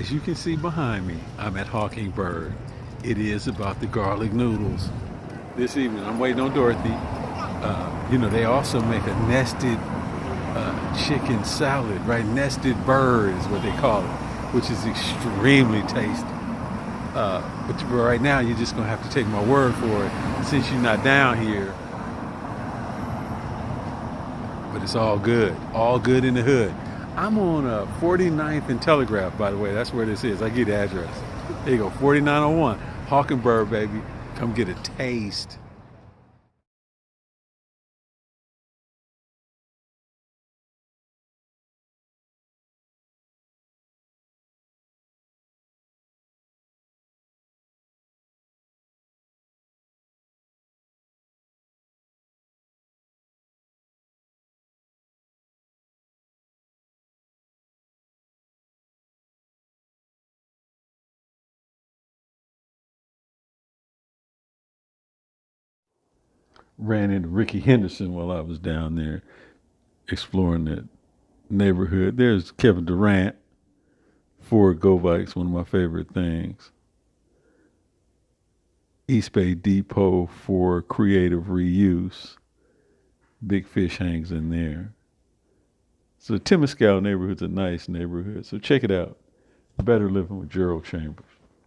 As you can see behind me, I'm at Hawkingbird. It is about the garlic noodles. This evening, I'm waiting on Dorothy. They also make a nested chicken salad, right? Nested bird is what they call it, which is extremely tasty. But right now, you're just going to have to take my word for it since you're not down here. But it's all good. All good in the hood. I'm on 49th and Telegraph, by the way. That's where this is. I give you the address. There you go, 4901. Hawkingbird, baby. Come get a taste. Ran into Ricky Henderson while I was down there exploring that neighborhood. There's Kevin Durant, Ford Go Bikes, one of my favorite things. East Bay Depot for creative reuse. Big Fish hangs in there. So Temescal neighborhood's a nice neighborhood. So check it out. Better Living with Gerald Chambers.